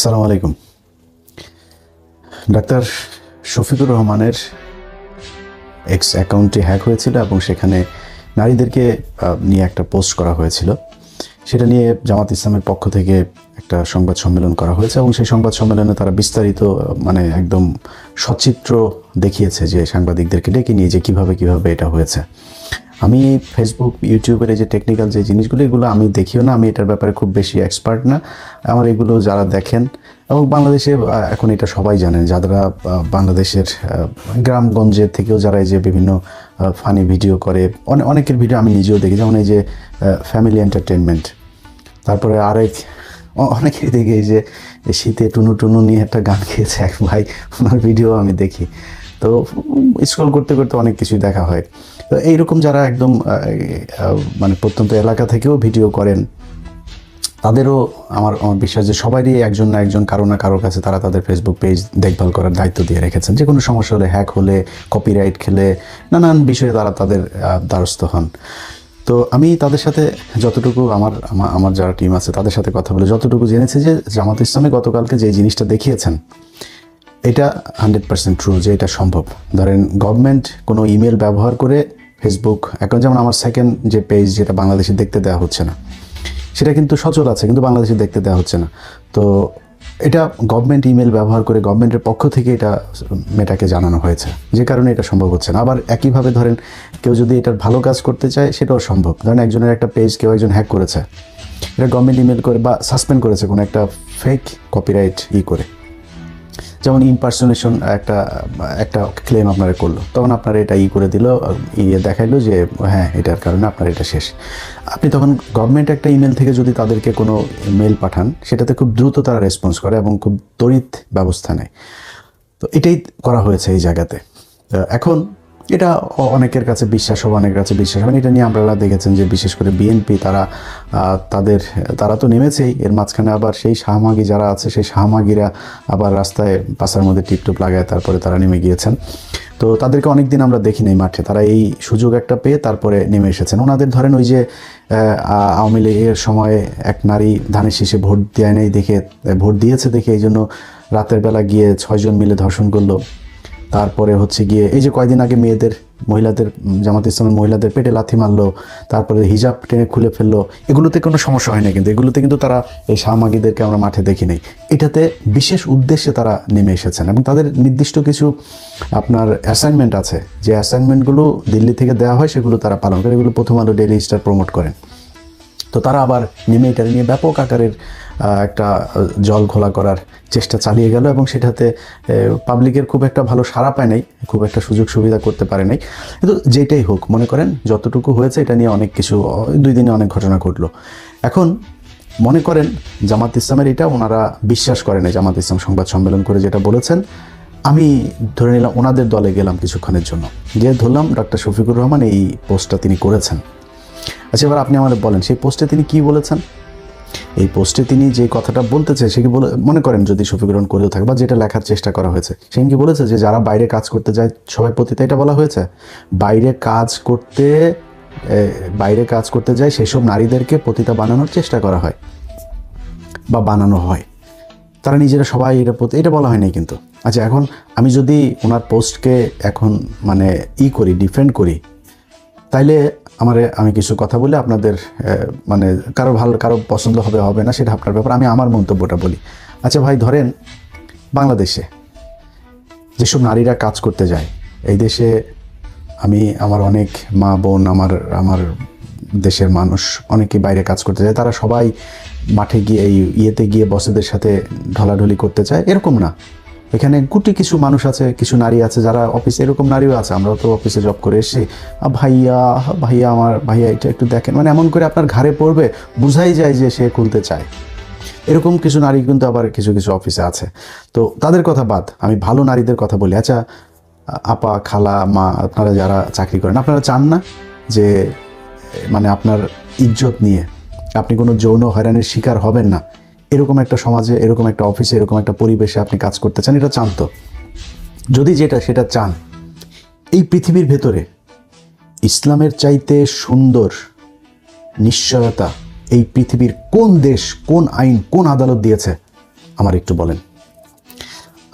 আসসালামু আলাইকুম। ডাক্তার শফিকুর রহমানের এক্স অ্যাকাউন্টটি হ্যাক হয়েছিল এবং সেখানে নারীদেরকে নিয়ে একটা পোস্ট করা হয়েছিল। সেটা নিয়ে জামাত ইসলামের পক্ষ থেকে একটা সংবাদ সম্মেলন করা হয়েছে এবং সেই সংবাদ সম্মেলনে তারা বিস্তারিত একদম সচিত্র দেখিয়েছে যে সাংবাদিকদেরকে ডেকে নিয়ে যে কিভাবে এটা হয়েছে। আমি ফেসবুক ইউটিউবের এই যে টেকনিক্যাল যে জিনিসগুলো এগুলো আমি দেখিও না, আমি এটার ব্যাপারে খুব বেশি এক্সপার্ট না। আমার এগুলো যারা দেখেন এবং বাংলাদেশে এখন এটা সবাই জানেন, যারা বাংলাদেশের গ্রামগঞ্জের থেকেও যারা এই যে বিভিন্ন ফানি ভিডিও করে, অনেকের ভিডিও আমি নিজেও দেখি, যেমন এই যে ফ্যামিলি এন্টারটেনমেন্ট, তারপরে অনেকেই দেখি এই যে শীতে টুনু টুনু নিয়ে একটা গান গেয়েছে এক ভাই, ওনার ভিডিও আমি দেখি। তো স্ক্রল করতে করতে অনেক কিছুই দেখা হয়। তো এইরকম যারা একদম প্রত্যন্ত এলাকা থেকেও ভিডিও করেন, তাদেরও আমার বিশ্বাস যে সবারই একজন না একজন কারো না কারোর কাছে তারা তাদের ফেসবুক পেজ দেখভাল করার দায়িত্ব দিয়ে রেখেছেন। যে কোনো সমস্যা হলে, হ্যাক হলে, কপিরাইট খেলে, নানান বিষয়ে তারা তাদের দ্বারস্থ হন। তো আমি তাদের সাথে যতটুকু আমার যারা টিম আছে তাদের সাথে কথা বলে যতটুকু জেনেছি যে জামাত ইসলামে গতকালকে যে জিনিসটা দেখিয়েছেন এটা 100% ট্রু, যে এটা সম্ভব। ধরেন গভর্নমেন্ট কোনো ইমেল ব্যবহার করে ফেসবুক এখন, যেমন আমার সেকেন্ড যে পেজ যেটা বাংলাদেশে দেখতে দেওয়া হচ্ছে না, সেটা কিন্তু সচল আছে কিন্তু বাংলাদেশে দেখতে দেওয়া হচ্ছে না। তো এটা গভর্নমেন্ট ইমেল ব্যবহার করে গভর্নমেন্টের পক্ষ থেকে এটা মেটাকে জানানো হয়েছে, যে কারণে এটা সম্ভব হচ্ছে না। আবার একইভাবে ধরেন কেউ যদি এটার ভালো কাজ করতে চায় সেটাও সম্ভব। ধরেন একজনের একটা পেজ কেউ একজন হ্যাক করেছে, এটা গভর্নমেন্ট ইমেল করে বা সাসপেন্ড করেছে কোনো একটা ফেক কপিরাইট করে, যেমন ইমপারসোনেশন একটা ক্লেম আপনারা করলো, তখন আপনারা এটা করে দিল, দেখাইলো যে হ্যাঁ এটার কারণে আপনার এটা শেষ। আপনি তখন গভর্নমেন্ট একটা ইমেল থেকে যদি তাদেরকে কোনো মেল পাঠান, সেটাতে খুব দ্রুত তারা রেসপন্স করে এবং খুব তড়িৎ ব্যবস্থা নেয়। তো এটাই করা হয়েছে এই জায়গাতে। এখন এটা অনেকের কাছে বিশ্বাস হবে, অনেকের কাছে বিশ্বাস হবে। এটা নিয়ে আপনারা দেখেছেন যে বিশেষ করে বিএনপি তারা তো নেমেছেই, এর মাঝখানে আবার সেই শাহমাগি যারা আছে সেই শাহমাগিরা আবার রাস্তায় পাশার মধ্যে টিপটুপ লাগায় তারপরে তারা নেমে গিয়েছেন। তো তাদেরকে অনেকদিন আমরা দেখি নাই মাঠে, তারা এই সুযোগ একটা পেয়ে তারপরে নেমে এসেছেন। ওনাদের ধরেন ওই যে আওয়ামী লীগের সময় এক নারী ধানের শীষে ভোট দিয়েছে দেখে এই জন্য রাতের বেলা গিয়ে 6 জন মিলে ধর্ষণ করলো। তারপরে গিয়ে এই যে কয়েকদিন আগে মহিলাদের জামাত ইসলামের মহিলাদের পেটে লাথি মারলো, তারপরে হিজাব টেনে খুলে ফেললো। এগুলোতে কোনো সমস্যা হয় না, কিন্তু এগুলোতে কিন্তু তারা এই শাহমাগিদেরকে আমরা মাঠে দেখি নাই। এটাতে বিশেষ উদ্দেশ্যে তারা নেমে এসেছেন এবং তাদের নির্দিষ্ট কিছু আপনার অ্যাসাইনমেন্ট আছে, যে অ্যাসাইনমেন্টগুলো দিল্লি থেকে দেওয়া হয় সেগুলো তারা পালন করে। এগুলো প্রথম আলো, ডেইলি স্টার প্রমোট করেন। তো তারা আবার নেমে এটা নিয়ে ব্যাপক আকারের একটা জল ঘোলা করার চেষ্টা চালিয়ে গেল এবং সেটাতে পাবলিকের খুব একটা ভালো সাড়া পায় নাই, খুব একটা সুযোগ সুবিধা করতে পারে নাই। কিন্তু যেটাই হোক, মনে করেন যতটুকু হয়েছে এটা নিয়ে অনেক কিছু 2 দিনে অনেক ঘটনা ঘটলো। এখন মনে করেন জামাত ইসলামের এটা ওনারা বিশ্বাস করে নাই। জামাত ইসলাম সংবাদ সম্মেলন করে যেটা বলেছেন, আমি ধরে নিলাম ওনাদের দলে গেলাম কিছুক্ষণের জন্য, যে ধরলাম ডক্টর শফিকুর রহমান এই পোস্টটা তিনি করেছেন। আচ্ছা, এবার আপনি আমাদের বলেন সেই পোস্টে তিনি কি বলেছেন। এই পোস্টে তিনি যে কথাটা বলতেছে সে কি মনে করেন যদি শফিকুর রহমান করেও থাকে বা যেটা লেখার চেষ্টা করা হয়েছে, সে কি বলেছে যে যারা বাইরে কাজ করতে যায় সবাই প্রতি, এটা বলা হয়েছে বাইরে কাজ করতে যায় সেসব নারীদেরকে পতিতা বানানোর চেষ্টা করা হয় বা বানানো হয়, তারা নিজেরা সবাই এটা বলা হয় নাই কিন্তু। আচ্ছা, এখন আমি যদি ওনার পোস্টকে এখন ডিফেন্ড করি, তাইলে আমি কিছু কথা বলে আপনাদের কারো পছন্দ হবে না, সেটা আপনার ব্যাপার। আমি আমার মন্তব্যটা বলি। আচ্ছা ভাই, ধরেন বাংলাদেশে যেসব নারীরা কাজ করতে যায়, এই দেশে আমার অনেক মা বোন, আমার দেশের মানুষ অনেকেই বাইরে কাজ করতে যায়, তারা সবাই মাঠে গিয়ে ইয়েতে গিয়ে বসেদের সাথে ঢলাঢলি করতে চায় এরকম না। এখানে গুটি কিছু মানুষ আছে, কিছু নারী আছে যারা অফিসে, এরকম নারীও আছে, আমরাও তো অফিসে জব করে এসেছি, ভাইয়া এটা একটু দেখেন, এমন করে আপনার ঘাড়ে পড়বে, বুঝাই যায় যে সে খুলতে চায়। এরকম কিছু নারী কিন্তু আবার কিছু কিছু অফিসে আছে। তো তাদের কথা বাদ, আমি ভালো নারীদের কথা বলি। আচ্ছা আপা, খালা, মা, আপনারা যারা চাকরি করেন, আপনারা চান না যে আপনার ইজ্জত নিয়ে আপনি কোনো যৌন হয়রানির শিকার হবেন না, এরকম একটা সমাজে, এরকম একটা অফিসে, এরকম একটা পরিবেশে আপনি কাজ করতে চান? এটা চান তো? যদি সেটা চান, এই পৃথিবীর ভেতরে ইসলামের চাইতে সুন্দর নিশ্চয়তা এই পৃথিবীর কোন দেশ, কোন আইন, কোন আদালত দিয়েছে? আমার একটু বলেন।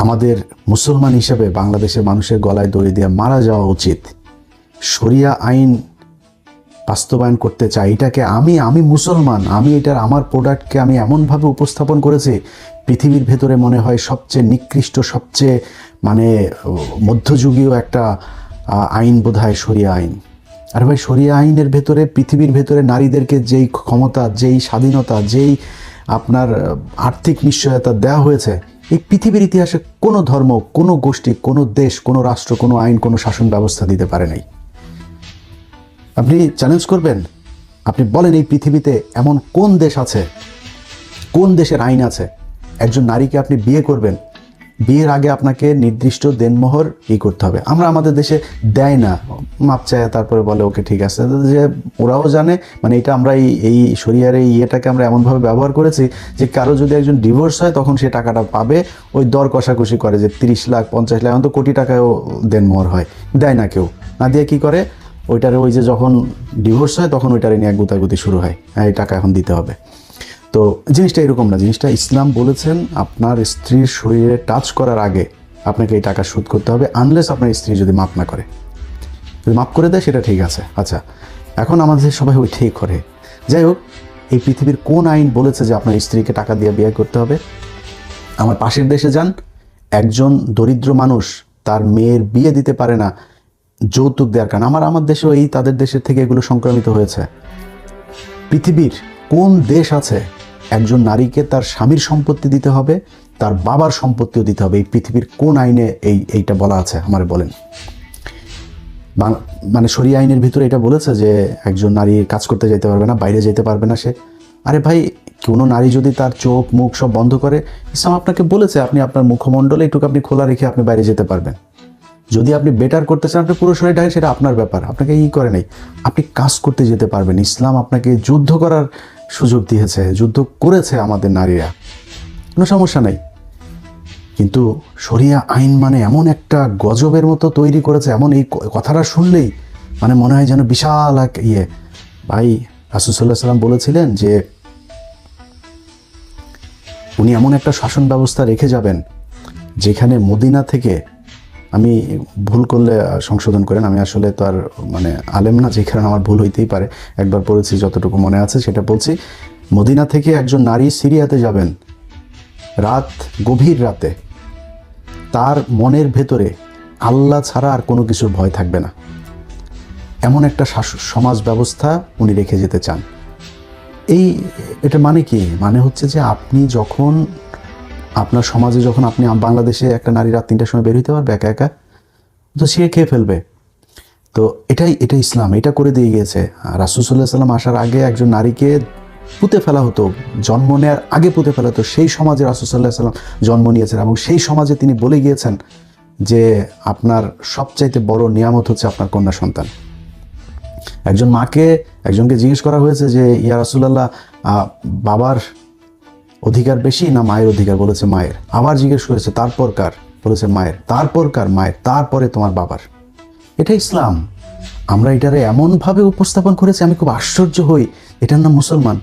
আমাদের মুসলমান হিসেবে বাংলাদেশের মানুষের গলায় দড়ি দিয়ে মারা যাওয়া উচিত। শরিয়া আইন বাস্তবায়ন করতে চাই, এটাকে আমি মুসলমান, আমি এটার আমার প্রোডাক্টকে আমি এমনভাবে উপস্থাপন করেছি, পৃথিবীর ভেতরে মনে হয় সবচেয়ে নিকৃষ্ট, সবচেয়ে মানে মধ্যযুগীয় একটা আইন বোধহয় শরিয়া আইন। আর ভাই, শরিয়া আইনের ভেতরে, পৃথিবীর ভেতরে নারীদেরকে যেই ক্ষমতা, যেই স্বাধীনতা, যেই আপনার আর্থিক নিশ্চয়তা দেওয়া হয়েছে, এই পৃথিবীর ইতিহাসে কোনো ধর্ম, কোনো গোষ্ঠী, কোনো দেশ, কোনো রাষ্ট্র, কোনো আইন, কোনো শাসন ব্যবস্থা দিতে পারে নাই। আপনি চ্যালেঞ্জ করবেন, আপনি বলেন এই পৃথিবীতে এমন কোন দেশ আছে, কোন দেশের আইন আছে একজন নারীকে আপনি বিয়ে করবেন, বিয়ের আগে আপনাকে নির্দিষ্ট দেনমোহর করতে হবে। আমরা আমাদের দেশে দেয় না, মাপ চায়, তারপরে বলে ওকে ঠিক আছে, যে ওরাও জানে, মানে এটা আমরা এই শরিয়ার এই ইয়েটাকে আমরা এমনভাবে ব্যবহার করেছি যে কারো যদি একজন ডিভোর্স হয় তখন সে টাকাটা পাবে, ওই দর কষাকষি করে যে 30 লাখ 50 লাখ, এখন তো কোটি টাকায়ও দেনমোহর হয়, দেয় না কেউ, না দিয়ে কী করে ওইটারে, ওই যে যখন ডিভোর্স হয় তখন ওইটারে নিয়ে এক গুতাগুতি শুরু হয়, এই টাকা এখন দিতে হবে। তো জিনিসটা এরকম না, জিনিসটা ইসলাম বলেছেন আপনার স্ত্রীর শরীরে টাচ করার আগে আপনাকে এই টাকা শোধ করতে হবে, আনলেস আপনার স্ত্রী যদি মাপ না করে। যদি মাপ করে দেয় সেটা ঠিক আছে। আচ্ছা, এখন আমাদের সবাই ওইটাই করে। যাই হোক, এই পৃথিবীর কোন আইন বলেছে যে আপনার স্ত্রীকে টাকা দিয়ে বিয়ে করতে হবে? আমার পাশের দেশে যান, একজন দরিদ্র মানুষ তার মেয়ের বিয়ে দিতে পারে না যৌতুক দেওয়ার কারণে। আমার দেশেও এই তাদের দেশের থেকে এগুলো সংক্রামিত হয়েছে। পৃথিবীর কোন দেশ আছে একজন নারীকে তার স্বামীর সম্পত্তি দিতে হবে, তার বাবার সম্পত্তিও দিতে হবে? এই পৃথিবীর কোন আইনে এইটা বলা আছে আমারে বলেন। মানে শরিয়া আইনের ভিতরে এটা বলেছে যে একজন নারী কাজ করতে যেতে পারবে না, বাইরে যেতে পারবে না সে। আরে ভাই, কোনো নারী যদি তার চোখ মুখ সব বন্ধ করে, ইসলাম আপনাকে বলেছে আপনি আপনার মুখমণ্ডলে একটু আপনি খোলা রেখে আপনি বাইরে যেতে পারবেন। যদি আপনি বেটার করতে চান, আপনি পুরো শরীর ঢাকেন, সেটা আপনার ব্যাপার, আপনাকে করে নেই, আপনি কাজ করতে যেতে পারবেন। ইসলাম আপনাকে যুদ্ধ করার সুযোগ দিয়েছে, যুদ্ধ করেছে আমাদের নারীরা, কোনো সমস্যা নেই। কিন্তু শরিয়া আইন মানে এমন একটা গজবের মতো তৈরি করেছে, এমন এই কথাটা শুনলেই মানে মনে হয় যেন বিশাল এক ভাই, রাসূল সাল্লাল্লাহু আলাইহি ওয়াসাল্লাম বলেছিলেন যে উনি এমন একটা শাসন ব্যবস্থা রেখে যাবেন যেখানে মদিনা থেকে, আমি ভুল করলে সংশোধন করেন, আমি আসলে তো আর মানে আলেম না, যেখানে আমার ভুল হইতেই পারে, একবার পড়েছি যতটুকু মনে আছে সেটা বলছি। মদিনা থেকে একজন নারী সিরিয়াতে যাবেন, গভীর রাতে, তার মনের ভেতরে আল্লাহ ছাড়া আর কোনো কিছুর ভয় থাকবে না, এমন একটা সমাজ ব্যবস্থা উনি রেখে যেতে চান। এটা মানে কি? মানে হচ্ছে যে আপনি যখন আপনার সমাজে, যখন আপনি বাংলাদেশে একটা নারী রাত 3টার সময় বের হইতে পারবে একা একা, তো সে খেয়ে ফেলবে। তো এটা ইসলাম এটা করে দিয়ে গিয়েছে। রাসূল সাল্লাল্লাহু আলাইহি ওয়াসাল্লাম আসার আগে একজন নারীকে পুঁতে ফেলা হতো, জন্ম নেওয়ার আগে পুঁতে ফেলা হতো। সেই সমাজে রাসূল সাল্লাল্লাহু আলাইহি ওয়াসাল্লাম জন্ম নিয়েছেন এবং সেই সমাজে তিনি বলে গিয়েছেন যে আপনার সবচাইতে বড় নিয়ামত হচ্ছে আপনার কন্যা সন্তান। একজন মাকে, একজনকে জিজ্ঞেস করা হয়েছে যে ইয়া রাসূলুল্লাহ, বাবার অধিকার বেশি না মায়ের অধিকার? বলেছে মায়ের। আবার জিজ্ঞেস করেছে তারপর কার? বলেছে মায়ের। তারপর কার? মায়ের। তারপরে তোমার বাবার। এটা ইসলাম। আমরা এটারে এমনভাবে উপস্থাপন করেছি, আমি খুব আশ্চর্য হই, এটার নাম মুসলমান।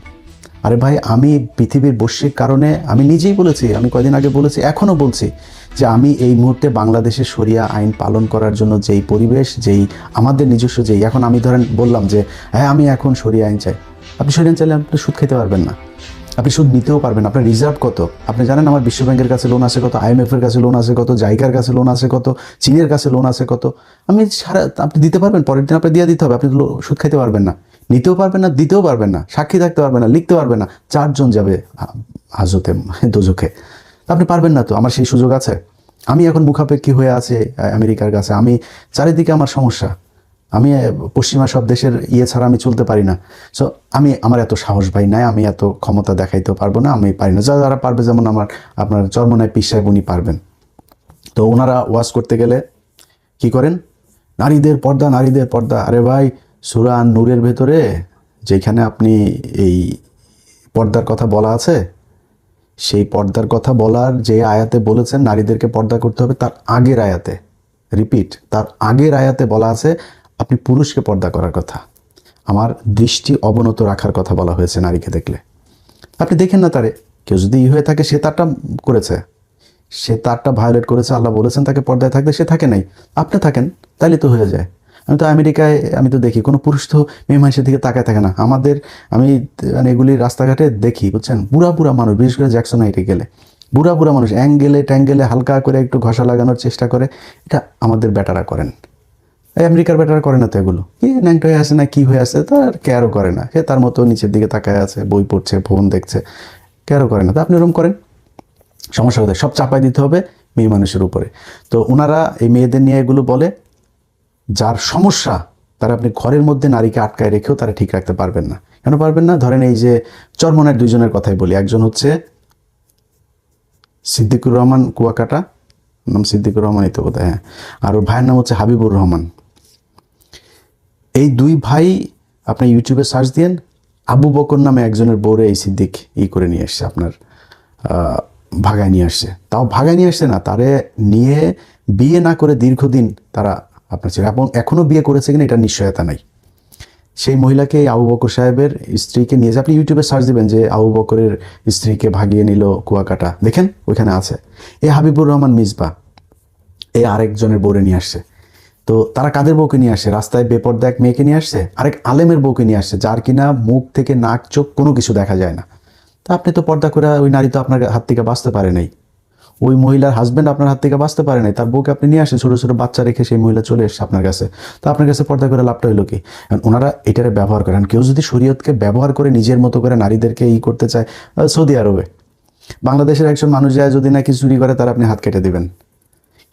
আরে ভাই, আমি পৃথিবীর বৈশ্বিক কারণে, আমি নিজেই বলেছি, আমি কয়দিন আগে বলেছি, এখনও বলছি যে আমি এই মুহূর্তে বাংলাদেশের শরিয়া আইন পালন করার জন্য যেই পরিবেশ, যেই আমাদের নিজস্ব এখন আমি ধরেন বললাম যে হ্যাঁ আমি এখন শরিয়া আইন চাই, আপনি শরিয়া আইন চাইলে আপনি সুদ খেতে পারবেন না, আপনি সুদ নিতেও পারবেন। আপনার রিজার্ভ কত আপনি জানেন? আমার বিশ্ব ব্যাংকের কাছে লোন আছে কত, IMF এর কাছে লোন আছে কত, জাইকার কাছে লোন আছে কত, চীনের কাছে লোন আছে কত। আপনি দিতে পারবেন, পরের দিন আপনি দিয়ে দিতে হবে, আপনি সুদ খাইতে পারবেন না, নিতেও পারবেন না, দিতেও পারবেন না, সাক্ষী থাকতে পারবেন না, লিখতে পারবেন না, 4 জন যাবে হাজতে, দোজখে। আপনি পারবেন না তো। আমার সেই সুযোগ আছে? আমি এখন মুখাপেক্ষী হয়ে আছি আমেরিকার কাছে, আমি চারিদিকে আমার সমস্যা, আমি পশ্চিমা সব দেশের ছাড়া আমি চলতে পারি না। সো আমার এত সাহস ভাই নাই, আমি এত ক্ষমতা দেখাইতেও পারবো না, আমি পারি না। যারা পারবে, যেমন আপনার চরমনায় পীর সাহেব, উনি পারবেন। তো ওনারা ওয়াজ করতে গেলে কি করেন? নারীদের পর্দা, নারীদের পর্দা। আরে ভাই, সূরা নূরের ভেতরে যেখানে আপনি এই পর্দার কথা বলা আছে, সেই পর্দার কথা বলার যে আয়াতে বলেছেন নারীদেরকে পর্দা করতে হবে, তার আগের আয়াতে, রিপিট, তার আগের আয়াতে বলা আছে আপনি পুরুষকে পর্দা করার কথা, আমার দৃষ্টি অবনত রাখার কথা বলা হয়েছে নারীকে দেখলে। আপনি দেখেন না তারে, কেউ যদি হয়ে থাকে সে তারটা করেছে, সে তারটা ভায়োলেট করেছে, আল্লাহ বলেছেন তাকে পর্দায় থাকতে, সে থাকে নাই, আপনি থাকেন, তাইলে তো হয়ে যায়। আমি তো আমেরিকায় আমি তো দেখি কোনো পুরুষ তো মেয়ে মানুষের দিকে তাকায় থাকে না। আমি মানে এগুলি রাস্তাঘাটে দেখি, বুঝছেন, বুড়া বুড়া মানুষ, বিশেষ করে জ্যাকসন হাইটে গেলে বুড়া বুড়া মানুষ অ্যাঙ্গেলে ট্যাঙ্গেলে হালকা করে একটু ঘষা লাগানোর চেষ্টা করে। এটা আমাদের বেটারা করেন, আমেরিকার বেটারা করে না তো এগুলো। কি ন্যাংটা হয়ে আছে না কি হয়ে আছে তার কেয়ারও করে না, সে তার মতো নিচের দিকে তাকায় আছে, বই পড়ছে, ফোন দেখছে, কেয়ারও করে না। তো আপনি ওরকম করেন, সমস্যা কোথায়? সব চাপাই দিতে হবে মেয়ে মানুষের উপরে। তো ওনারা এই মেয়েদের নিয়ে এগুলো বলে, যার সমস্যা তারা আপনি ঘরের মধ্যে নারীকে আটকায় রেখেও তারা ঠিক রাখতে পারবেন না। কেন পারবেন না? ধরেন এই যে চরমনের দুইজনের কথাই বলি, একজন হচ্ছে সিদ্দিকুর রহমান কুয়াকাটা, নাম সিদ্দিকুর রহমানই তো বোধহয়, হ্যাঁ, আর ওর ভাইয়ের নাম হচ্ছে হাবিবুর রহমান। এই দুই ভাই আপনি ইউটিউবে সার্চ দিয়েন, আবু বকর নামে একজনের বউরে এই সিদ্দিক করে নিয়ে এসছে, আপনার ভাগায় নিয়ে আসছে। তাও ভাগায় নিয়ে আসছে না, তারে নিয়ে বিয়ে না করে দীর্ঘদিন তারা আপনার ছিল, এবং এখনও বিয়ে করেছে কিনা এটা নিশ্চয়তা নাই। সেই মহিলাকে আবু বকর সাহেবের স্ত্রীকে নিয়ে যে, আপনি ইউটিউবে সার্চ দিবেন যে আবু বকরের স্ত্রীকে ভাগিয়ে নিল কুয়াকাটা, দেখেন ওইখানে আছে। এই হাবিবুর রহমান মিসবা এই আরেকজনের বউরে নিয়ে আসছে। তো তারা কাদের বউকে নিয়ে আসছে? রাস্তায় বেপর্দা এক মেয়েকে নিয়ে আসছে, আরেক আলেমের বউকে নিয়ে আসছে, যার কিনা মুখ থেকে নাক চোখ কোনো কিছু দেখা যায় না। তা আপনি তো পর্দা করে, ওই নারী তো আপনার হাত থেকে বাঁচতে পারে নাই, ওই মহিলার হাজব্যান্ড আপনার হাত থেকে বাঁচতে পারে নাই, তার বউকে আপনি নিয়ে আসেন, ছোটো ছোটো বাচ্চা রেখে সেই মহিলা চলে এসছে আপনার কাছে। তো আপনার কাছে পর্দা করে লাভটা হইলো কি? ওনারা এটারে ব্যবহার করেন। কেউ যদি শরীয়তকে ব্যবহার করে নিজের মতো করে নারীদেরকে করতে চায়, সৌদি আরবে বাংলাদেশের একজন মানুষ যায় যদি না কিছু চুরি করে, তার আপনি হাত কেটে দিবেন।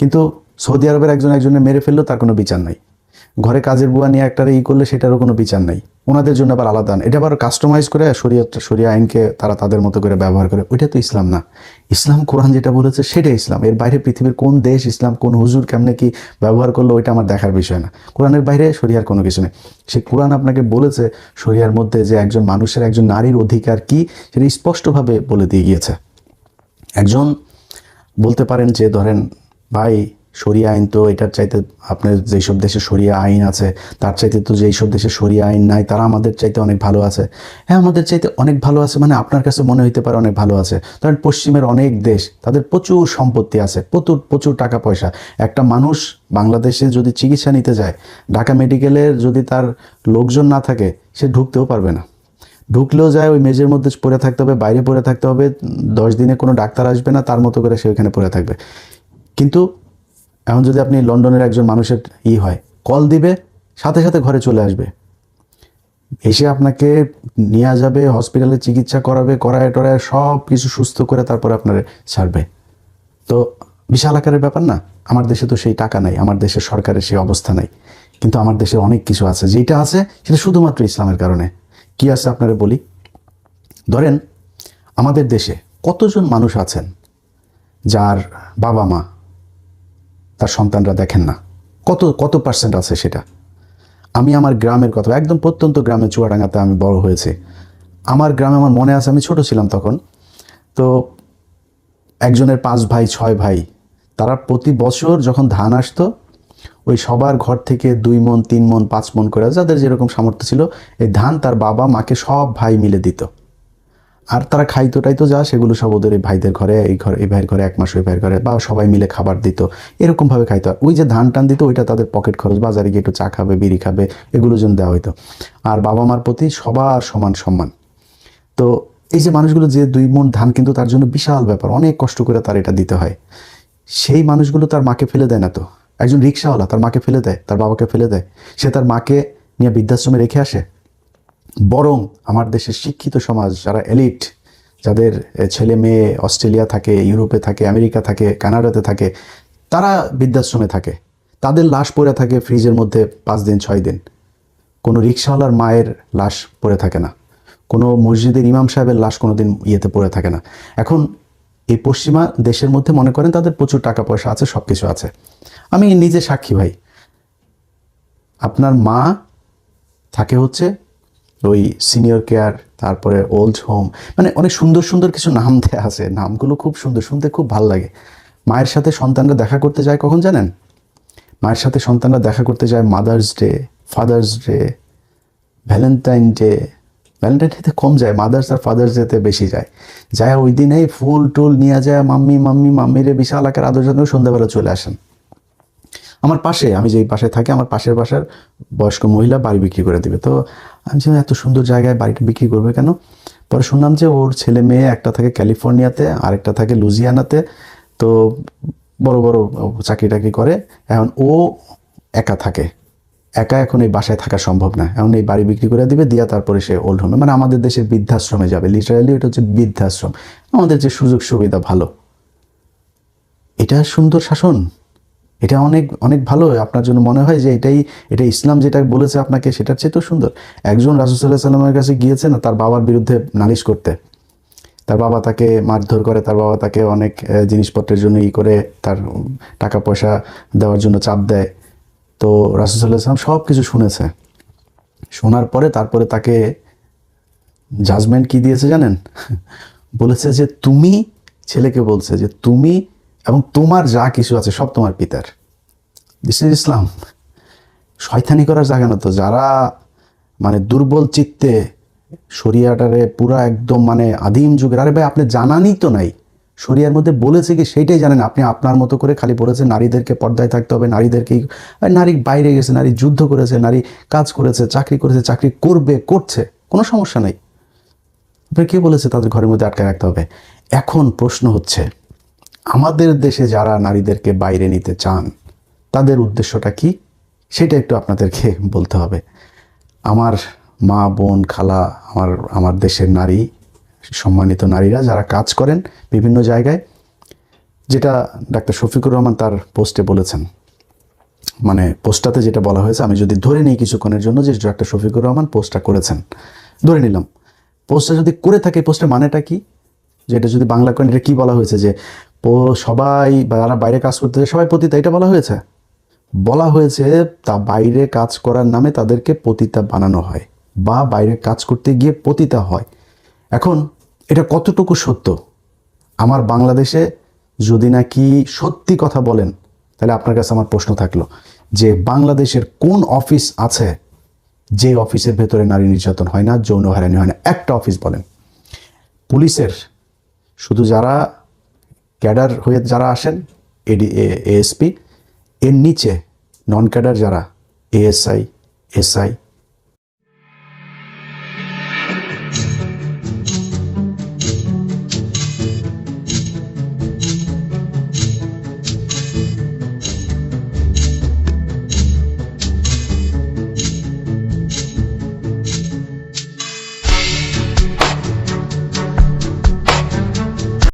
কিন্তু সৌদি আরবের একজনে মেরে ফেললেও তার কোনো বিচার নাই। ঘরে কাজের বুয়া নিয়ে একটা করলে সেটারও কোনো বিচার নাই। ওনাদের জন্য আবার আলাদা, এটা আবার কাস্টমাইজ করে শরিয়া আইনকে তারা তাদের মতো করে ব্যবহার করে। ওইটা তো ইসলাম না। ইসলাম কোরআন যেটা বলেছে সেটাই ইসলাম। এর বাইরে পৃথিবীর কোন দেশ ইসলাম, কোন হুজুর কেমনে কি ব্যবহার করলো ওইটা আমার দেখার বিষয় না। কোরআনের বাইরে শরিয়ার কোনো কিছু নেই। সে কোরআন আপনাকে বলেছে শরিয়ার মধ্যে যে একজন মানুষের, একজন নারীর অধিকার কি সেটা স্পষ্টভাবে বলে দিয়ে গিয়েছে। একজন বলতে পারেন যে ধরেন ভাই শরিয়া আইন তো এটার চাইতে, আপনার যেসব দেশে শরিয়া আইন আছে তার চাইতে তো যেসব দেশে শরিয়া আইন নাই তারা আমাদের চাইতে অনেক ভালো আছে। হ্যাঁ, আমাদের চাইতে অনেক ভালো আছে, মানে আপনার কাছে মনে হইতে পারে অনেক ভালো আছে। ধরেন পশ্চিমের অনেক দেশ, তাদের প্রচুর সম্পত্তি আছে, প্রচুর টাকা পয়সা। একটা মানুষ বাংলাদেশে যদি চিকিৎসা নিতে যায়, ঢাকা মেডিকেলের যদি তার লোকজন না থাকে, সে ঢুকতেও পারবে না। ঢুকলেও যায় ওই মেঝের মধ্যে পড়ে থাকতে হবে, বাইরে পড়ে থাকতে হবে, 10 দিনে কোনো ডাক্তার আসবে না, তার মতো করে সে ওইখানে পড়ে থাকবে। কিন্তু এখন যদি আপনি লন্ডনের একজন মানুষের হয়, কল দিবে, সাথে সাথে ঘরে চলে আসবে, এসে আপনাকে নিয়ে যাবে, হসপিটালে চিকিৎসা করায় টরায় সব কিছু সুস্থ করে তারপরে আপনার ছাড়বে। তো বিশাল আকারের ব্যাপার না? আমার দেশে তো সেই টাকা নাই, আমার দেশের সরকারের সেই অবস্থা নাই, কিন্তু আমার দেশে অনেক কিছু আছে। যেটা আছে সেটা শুধুমাত্র ইসলামের কারণে। কি আছে আপনারা বলি। ধরেন আমাদের দেশে কতজন মানুষ আছেন যার বাবা মা তার সন্তানরা দেখেন না? কত পার্সেন্ট আছে সেটা? আমি আমার গ্রামের কথা, একদম প্রত্যন্ত গ্রামে চুয়াডাঙ্গাতে আমি বড় হয়েছি। আমার গ্রামে আমার মনে আছে, আমি ছোট ছিলাম তখন, তো একজনের 5 ভাই 6 ভাই, তারা প্রতি বছর যখন ধান আসতো, ওই সবার ঘর থেকে 2 মণ 3 মণ 5 মণ করে, যাদের যেরকম সামর্থ্য ছিল, এই ধান তার বাবা মাকে সব ভাই মিলে দিত। আর তারা খাইতো টাইতো যা, সেগুলো সব ওদের এই ভাইদের ঘরে, এই ভাইয়ের ঘরে 1 মাস, ওই ভাইয়ের ঘরে, বা সবাই মিলে খাবার দিত, এরকমভাবে খাইতো। ওই যে ধান টান দিত, ওইটা তাদের পকেট খরচ, বাজারে গিয়ে একটু চা খাবে, বিড়ি খাবে, এগুলোর জন্য দেওয়া হইতো। আর বাবা মার প্রতি সবার সমান সম্মান। তো এই যে মানুষগুলো যে 2 মণ ধান, কিন্তু তার জন্য বিশাল ব্যাপার, অনেক কষ্ট করে তার এটা দিতে হয়। সেই মানুষগুলো তার মাকে ফেলে দেয় না তো। একজন রিক্সাওয়ালা তার মাকে ফেলে দেয়, তার বাবাকে ফেলে দেয়, সে তার মাকে নিয়ে বৃদ্ধাশ্রমে রেখে আসে? বরং আমার দেশের শিক্ষিত সমাজ, যারা এলিট, যাদের ছেলে মেয়ে অস্ট্রেলিয়া থাকে, ইউরোপে থাকে, আমেরিকা থাকে, কানাডাতে থাকে, তারা বৃদ্ধাশ্রমে থাকে, তাদের লাশ পড়ে থাকে ফ্রিজের মধ্যে 5 দিন 6 দিন। কোনো রিক্সাওয়ালার মায়ের লাশ পড়ে থাকে না, কোনো মসজিদের ইমাম সাহেবের লাশ কোনো দিন পড়ে থাকে না। এখন এই পশ্চিমা দেশের মধ্যে মনে করেন তাদের প্রচুর টাকা পয়সা আছে, সব কিছু আছে। আমি নিজে সাক্ষী ভাই। আপনার মা থাকে হচ্ছে ওই সিনিয়র কেয়ার, তারপরে ওল্ড হোম, মানে অনেক সুন্দর সুন্দর কিছু নাম দেওয়া আছে, নামগুলো খুব সুন্দর, শুনতে খুব ভালো লাগে। মায়ের সাথে সন্তানরা দেখা করতে যায় কখন জানেন? মায়ের সাথে সন্তানরা দেখা করতে যায় mother's day, father's day, Valentine day, Valentine ডেতে কম যায়, মাদার্স আর ফাদার্স ডেতে বেশি যায়। যায় ওই দিনেই ফুল টুল নিয়ে যায়, মাম্মি মাম্মি মাম্মিরে বিশাল আকার আদর যত্ন, সন্ধ্যাবেলা চলে আসেন। আমার পাশে, আমি যেই পাশে থাকি, আমার পাশের বাসার বয়স্ক মহিলা বাড়ি বিক্রি করে দিবে। তো আমি যে এত সুন্দর জায়গায় বাড়িটা বিক্রি করবে কেন? পরে শুনলাম যে ওর ছেলে মেয়ে একটা থাকে ক্যালিফোর্নিয়াতে, আরেকটা থাকে লুজিয়ানাতে। তো বড় বড় চাকরি টাকরি করে। এখন ও একা থাকে, একা এখন এই বাসায় থাকা সম্ভব না, এখন এই বাড়ি বিক্রি করে দিবে, দিয়া তারপরে সে ওল্ড হোমে, মানে আমাদের দেশের বৃদ্ধাশ্রমে যাবে। লিটারালি এটা হচ্ছে বৃদ্ধাশ্রম। আমাদের যে সুযোগ সুবিধা ভালো, এটা সুন্দর শাসন, এটা অনেক অনেক ভালো। আপনার জন্য মনে হয় যে এটা ইসলাম যেটা বলেছে আপনাকে সেটার চেয়ে তো সুন্দর। একজন রাসূল সাল্লাল্লাহু আলাইহি সাল্লামের কাছে গিয়েছে না তার বাবার বিরুদ্ধে নালিশ করতে, তার বাবা তাকে মারধর করে, তার বাবা তাকে অনেক জিনিসপত্রের জন্য করে, তার টাকা পয়সা দেওয়ার জন্য চাপ দেয়। তো রাসূল সাল্লাল্লাহু আলাইহি সাল্লাম সব কিছু শুনেছে। শোনার পরে তারপরে তাকে জাজমেন্ট কি দিয়েছে জানেন? বলেছে যে তুমি, ছেলেকে বলছে যে তুমি এবং তোমার যা কিছু আছে সব তোমার পিতার। দিস ইজ ইসলাম। শয়তানি করার জায়গা না তো। যারা মানে দুর্বল চিত্তে শরিয়াটারে পুরা একদম মানে আদিম যুগের, আরে ভাই আপনি জানানই তো নাই শরিয়ার মধ্যে বলেছে কি সেইটাই জানেন। আপনি আপনার মতো করে খালি বলেছেন নারীদেরকে পর্দায় থাকতে হবে, নারীদেরকে, নারী বাইরে গেছে, নারী যুদ্ধ করেছে, নারী কাজ করেছে, চাকরি করেছে, চাকরি করবে, করছে, কোনো সমস্যা নাই। আপনার কে বলেছে তাদের ঘরের মধ্যে আটকে রাখতে হবে? এখন প্রশ্ন হচ্ছে আমাদের দেশে যারা নারীদেরকে বাইরে নিতে চান তাদের উদ্দেশ্যটা কি, সেটা একটু আপনাদেরকে বলতে হবে। আমার মা বোন খালা, আমার দেশের নারী, সম্মানিত নারীরা যারা কাজ করেন বিভিন্ন জায়গায়, যেটা ডাক্তার শফিকুর রহমান তার পোস্টে বলেছেন, মানে পোস্টটাতে যেটা বলা হয়েছে, আমি যদি ধরে নিই কিছুক্ষণের জন্য যে ডাক্তার শফিকুর রহমান পোস্টটা করেছেন, ধরে নিলাম পোস্টটা যদি করে থাকে, পোস্টের মানেটা কি, যেটা যদি বাংলা করেন এটা কি বলা হয়েছে যে সবাই যারা বাইরে কাজ করতে সবাই পতিতা, এটা বলা হয়েছে? বলা হয়েছে তা বাইরে কাজ করার নামে তাদেরকে পতিতা বানানো হয় বা বাইরে কাজ করতে গিয়ে পতিতা হয়। এখন এটা কতটুকু সত্য? আমার বাংলাদেশে যদি নাকি সত্যি কথা বলেন, তাহলে আপনার কাছে আমার প্রশ্ন থাকলো যে বাংলাদেশের কোন অফিস আছে যে অফিসের ভেতরে নারী নির্যাতন হয় না, যৌন হয়রানি হয় না? একটা অফিস বলেন। পুলিশের শুধু যারা ক্যাডার হয়ে যারা আসেন, এএসপি, এর নিচে নন ক্যাডার যারা এএসআই, এসআই,